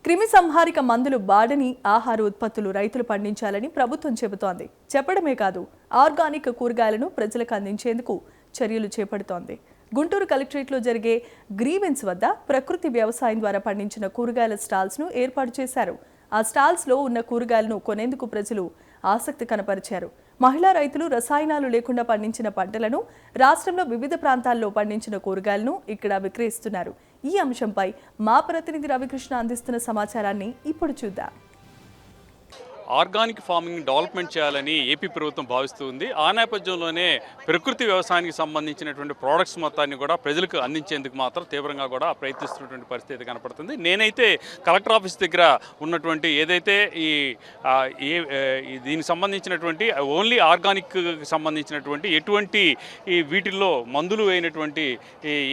క్రిమి సంహారిక మందులు వాడని ఆహార ఉత్పత్తులు రైతులు పండించాలని ప్రభుత్వం చెబుతోంది. చెప్పడమే కాదు, ఆర్గానిక్ కూరగాయలను ప్రజలకు అందించేందుకు చర్యలు చేపడుతోంది. గుంటూరు కలెక్టరేట్లో జరిగే గ్రీవెన్స్ వద్ద ప్రకృతి వ్యవసాయం ద్వారా పండించిన కూరగాయల స్టాల్స్ను ఏర్పాటు చేశారు. ఆ స్టాల్స్లో ఉన్న కూరగాయలను కొనేందుకు ప్రజలు ఆసక్తి కనపరిచారు. మహిళా రైతులు రసాయనాలు లేకుండా పండించిన పంటలను, రాష్ట్రంలో వివిధ ప్రాంతాల్లో పండించిన కూరగాయలను ఇక్కడ విక్రయిస్తున్నారు. ఈ అంశంపై మా ప్రతినిధి రవికృష్ణ అందిస్తున్న సమాచారాన్ని ఇప్పుడు చూద్దాం. ఆర్గానిక్ ఫార్మింగ్ డెవలప్మెంట్ చేయాలని ఏపీ ప్రభుత్వం భావిస్తుంది. ఆ నేపథ్యంలోనే ప్రకృతి వ్యవసాయానికి సంబంధించినటువంటి ప్రోడక్ట్స్ మొత్తాన్ని కూడా ప్రజలకు అందించేందుకు మాత్రం తీవ్రంగా కూడా ప్రయత్నిస్తున్నటువంటి పరిస్థితి కనపడుతుంది. నేనైతే కలెక్టర్ ఆఫీస్ దగ్గర ఉన్నటువంటి ఏదైతే దీనికి సంబంధించినటువంటి ఓన్లీ ఆర్గానిక్ సంబంధించినటువంటి ఎటువంటి వీటిల్లో మందులు అయినటువంటి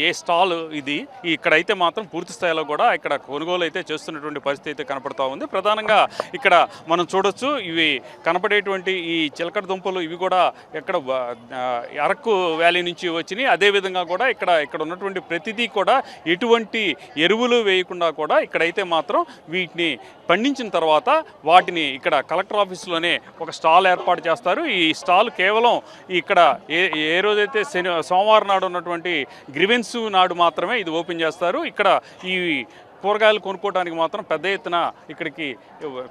ఏ స్టాల్ ఇది ఇక్కడైతే మాత్రం పూర్తి స్థాయిలో కూడా ఇక్కడ కొనుగోలు అయితే చేస్తున్నటువంటి పరిస్థితి అయితే కనపడుతూ ఉంది. ప్రధానంగా ఇక్కడ మనం చూడొచ్చు, ఇవి కనపడేటువంటి ఈ చిలకడ దుంపలు ఇవి కూడా ఎక్కడ అరకు వ్యాలీ నుంచి వచ్చినాయి. అదేవిధంగా కూడా ఇక్కడ ఉన్నటువంటి ప్రతిదీ కూడా ఎటువంటి ఎరువులు వేయకుండా కూడా ఇక్కడైతే మాత్రం వీటిని పండించిన తర్వాత వాటిని ఇక్కడ కలెక్టర్ ఆఫీస్లోనే ఒక స్టాల్ ఏర్పాటు చేస్తారు. ఈ స్టాల్ కేవలం ఇక్కడ ఏ రోజైతే సోమవారం నాడు ఉన్నటువంటి గ్రీవెన్స్ నాడు మాత్రమే ఇది ఓపెన్ చేస్తారు. ఇక్కడ ఈ కూరగాయలు కొనుక్కోవడానికి మాత్రం పెద్ద ఎత్తున ఇక్కడికి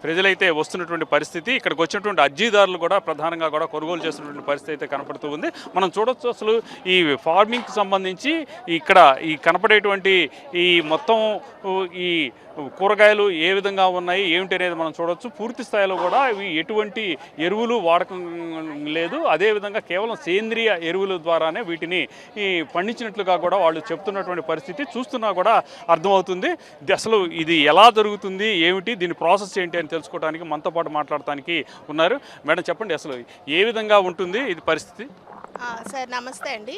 ప్రజలైతే వస్తున్నటువంటి పరిస్థితి, ఇక్కడికి వచ్చినటువంటి అర్జీదారులు కూడా ప్రధానంగా కూడా కొనుగోలు చేస్తున్నటువంటి పరిస్థితి అయితే కనపడుతూ ఉంది. మనం చూడొచ్చు అసలు ఈ ఫార్మింగ్కి సంబంధించి ఇక్కడ ఈ కనపడేటువంటి ఈ మొత్తం ఈ కూరగాయలు ఏ విధంగా ఉన్నాయి ఏమిటి అనేది మనం చూడవచ్చు. పూర్తి స్థాయిలో కూడా ఇవి ఎటువంటి ఎరువులు వాడకం లేదు. అదేవిధంగా కేవలం సేంద్రియ ఎరువుల ద్వారానే వీటిని పండించినట్లుగా కూడా వాళ్ళు చెప్తున్నటువంటి పరిస్థితి చూస్తున్నా కూడా అర్థమవుతుంది. అసలు ఇది ఎలా జరుగుతుంది, ఏమిటి, దీని ప్రాసెస్ ఏంటి అని తెలుసుకోవడానికి మనతో పాటు మాట్లాడటానికి ఉన్నారు. మేడం చెప్పండి, అసలు ఏ విధంగా ఉంటుంది ఇది పరిస్థితి? సార్ నమస్తే అండి.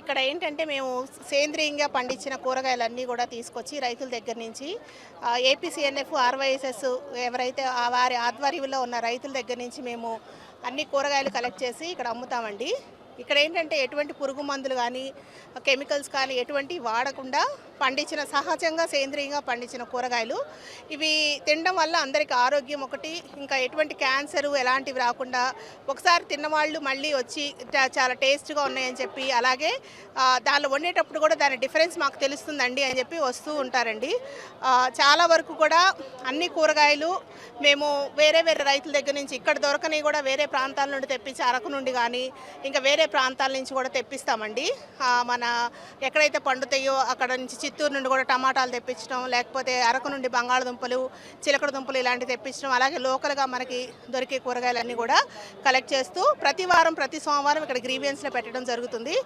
ఇక్కడ ఏంటంటే మేము సేంద్రీయంగా పండించిన కూరగాయలన్నీ కూడా తీసుకొచ్చి రైతుల దగ్గర నుంచి ఏపీసీఎన్ఎఫ్ ఆర్వైఎస్ఎస్ ఎవరైతే వారి ఆధ్వర్యంలో ఉన్న రైతుల దగ్గర నుంచి మేము అన్ని కూరగాయలు కలెక్ట్ చేసి ఇక్కడ అమ్ముతామండి. ఇక్కడ ఏంటంటే ఎటువంటి పురుగు మందులు కానీ కెమికల్స్ కానీ ఎటువంటి వాడకుండా పండించిన సహజంగా సేంద్రీయంగా పండించిన కూరగాయలు ఇవి తినడం వల్ల అందరికీ ఆరోగ్యం ఒకటి, ఇంకా ఎటువంటి క్యాన్సరు ఎలాంటివి రాకుండా ఒకసారి తిన్నవాళ్ళు మళ్ళీ వచ్చి చాలా టేస్ట్గా ఉన్నాయని చెప్పి, అలాగే దానిలో వండేటప్పుడు కూడా దాని డిఫరెన్స్ మాకు తెలుస్తుందండి అని చెప్పి వస్తూ ఉంటారండి. చాలా వరకు కూడా అన్ని కూరగాయలు మేము వేరే వేరే రైతుల దగ్గర నుంచి ఇక్కడ దొరకని కూడా వేరే ప్రాంతాల నుండి తెప్పించి అరకు నుండి కానీ ఇంకా వేరే ప్రాంతాల నుంచి కూడా తెప్పిస్తామండి. మన ఎక్కడైతే పండుతాయో అక్కడ నుంచి చిత్తూరు నుండి కూడా టమాటాలు తెప్పించడం, లేకపోతే అరకు నుండి బంగాళదుంపలు, చిలకడ దుంపలు ఇలాంటివి తెప్పించడం, అలాగే లోకల్గా మనకి దొరికే కూరగాయలన్నీ కూడా కలెక్ట్ చేస్తూ ప్రతి వారం ప్రతి సోమవారం ఇక్కడ గ్రీవియన్స్లో పెట్టడం జరుగుతుంది.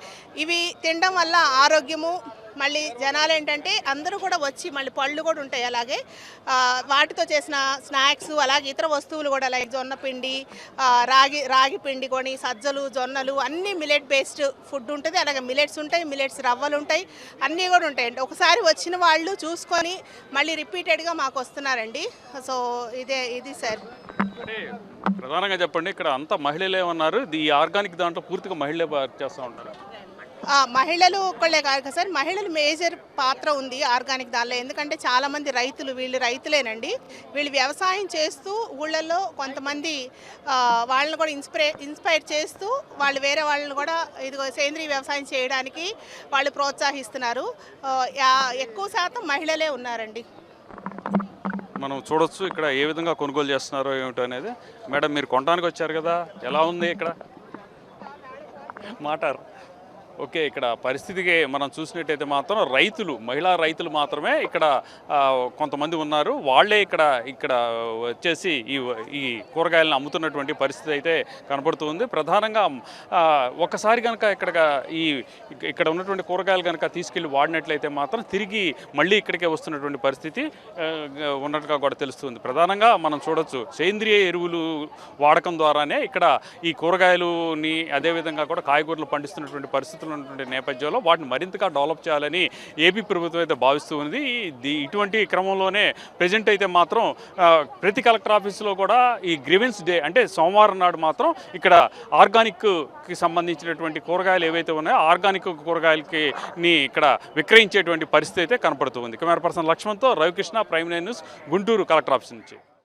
ఇవి తినడం వల్ల ఆరోగ్యము, మళ్ళీ జనాలు ఏంటంటే అందరూ కూడా వచ్చి మళ్ళీ పళ్ళు కూడా ఉంటాయి, అలాగే వాటితో చేసిన స్నాక్స్, అలాగే ఇతర వస్తువులు కూడా లైక్ జొన్న పిండి, రాగి పిండి కొని, సజ్జలు, జొన్నలు అన్నీ మిలెట్ బేస్డ్ ఫుడ్ ఉంటుంది. అలాగే మిలెట్స్ ఉంటాయి, మిలెట్స్ రవ్వలు ఉంటాయి, అన్నీ కూడా ఉంటాయండి. ఒకసారి వచ్చిన వాళ్ళు చూసుకొని మళ్ళీ రిపీటెడ్గా మాకు వస్తున్నారండి. సో ఇది సార్. ప్రధానంగా చెప్పండి, ఇక్కడ అంతా మహిళలే ఉన్నారు. ఈ ఆర్గానిక్ దాంట్లో పూర్తిగా మహిళలే చేస్తూ ఉంటారు. మహిళలు ఒక్కళ్ళే కాదు కదా సార్, మహిళలు మేజర్ పాత్ర ఉంది ఆర్గానిక్ దానిలో. ఎందుకంటే చాలామంది రైతులు, వీళ్ళు రైతులేనండి, వీళ్ళు వ్యవసాయం చేస్తూ ఊళ్ళల్లో కొంతమంది వాళ్ళని కూడా ఇన్స్పైర్ చేస్తూ వాళ్ళు వేరే వాళ్ళని కూడా ఇదిగో సేంద్రీయ వ్యవసాయం చేయడానికి వాళ్ళు ప్రోత్సహిస్తున్నారు. ఎక్కువ శాతం మహిళలే ఉన్నారండి. మనం చూడొచ్చు ఇక్కడ ఏ విధంగా కొనుగోలు చేస్తున్నారో ఏమిటో అనేది. మేడం, మీరు కొనడానికి వచ్చారు కదా, ఎలా ఉంది ఇక్కడ మాటారు? ఓకే, ఇక్కడ పరిస్థితికి మనం చూసినట్టయితే మాత్రం మహిళా రైతులు మాత్రమే ఇక్కడ కొంతమంది ఉన్నారు. వాళ్ళే ఇక్కడ వచ్చేసి ఈ కూరగాయలను అమ్ముతున్నటువంటి పరిస్థితి అయితే కనపడుతుంది. ప్రధానంగా ఒకసారి కనుక ఇక్కడ ఉన్నటువంటి కూరగాయలు కనుక తీసుకెళ్ళి వాడినట్లయితే మాత్రం తిరిగి మళ్ళీ ఇక్కడికే వస్తున్నటువంటి పరిస్థితి ఉన్నట్టుగా కూడా తెలుస్తుంది. ప్రధానంగా మనం చూడొచ్చు, సేంద్రియ ఎరువులు వాడకం ద్వారానే ఇక్కడ ఈ కూరగాయలుని అదేవిధంగా కూడా కాయగూరలు పండిస్తున్నటువంటి పరిస్థితులు సమస్యలు ఉన్నటువంటి నేపథ్యంలో వాటిని మరింతగా డెవలప్ చేయాలని ఏపీ ప్రభుత్వం అయితే భావిస్తూ ఉంది. ఇటువంటి క్రమంలోనే ప్రజెంట్ అయితే మాత్రం ప్రతి కలెక్టర్ ఆఫీసులో కూడా ఈ గ్రీవెన్స్ డే అంటే సోమవారం నాడు మాత్రం ఇక్కడ ఆర్గానిక్కి సంబంధించినటువంటి కూరగాయలు ఏవైతే ఉన్నాయో ఆర్గానిక్ కూరగాయలకి ఇక్కడ విక్రయించేటువంటి పరిస్థితి అయితే కనపడుతూ ఉంది. కెమెరా పర్సన్ లక్ష్మణ్తో రవికృష్ణ, ప్రైమ్9 న్యూస్, గుంటూరు కలెక్టర్ ఆఫీస్ నుంచి.